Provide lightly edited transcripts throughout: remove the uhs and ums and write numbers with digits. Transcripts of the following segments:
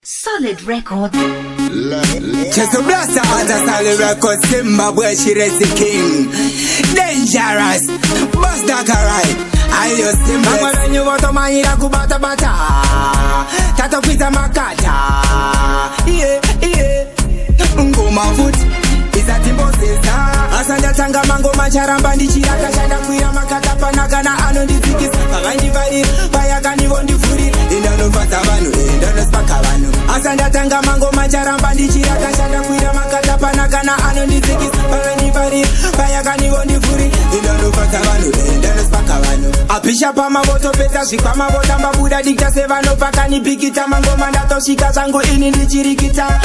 Solid record. Cheso blasta ata solid record. Zimbabwe she raise the king. Dangerous. Bust that right. Ayo Zimbabwe. Mama wenyu woto manyira kubata bata. Tato pita makata. Yeah. Ngoma foot. Isa timbo sesa. Asanda tanga mango macharamba ndichiraka shanda kuira makata panaka na ano ndizikisa. Pagandi vari payakani vondi furi. Indano fata vanu, indano spaka vanu. Asanda tanga mango macharamba ndichiraka shanda kuira makata panaka na ano ndizikisa. Pagandi vari payakani vondi furi. Indano fata vanu, indano spaka vanu. Apisha pa mavoto peta zvikwa mavota mbabuda dikta sevano pakani pikita mango mandato shika zangu ini ndichirikita.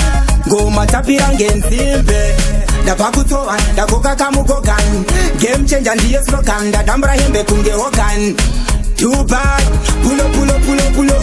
Ngoma tapira ngenzimbe. Ndapakutova ndakoka kamukokan. Game changer ndiye slogan. Ndadambra hembe kunge hokan. Too bad. Pulo.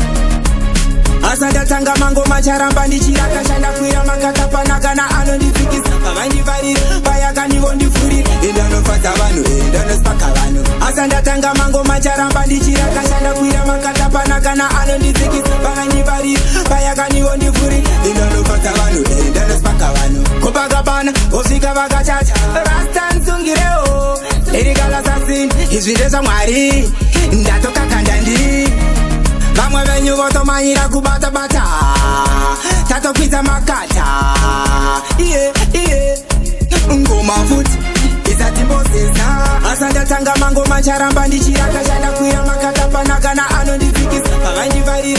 Asanda tanga mango macharamba ndichiraka shanda kuira makata panaka na ano ndizikisa. Pagandi vari payakani vondi furi. Indano fata vanu, indano spaka vanu. Asanda tanga mango macharamba ndichiraka shanda kuira makata panaka na ano ndizikisa. Pagandi vari payakani vondi furi. Indano fata vanu, indano spaka vanu. Kopagabana osika vakachacha Rastan sungireo Lyrical assassin izvireza mwari Ndatoka kandandi Vamwe venyu voto manyira kubata bata Tato kwita makata Yeah Ngoma foot Isa timbo sesa Asanda tanga mango macharamba ndichiraka shanda kuira makata panaka na ano ndizikisa Pagandi vari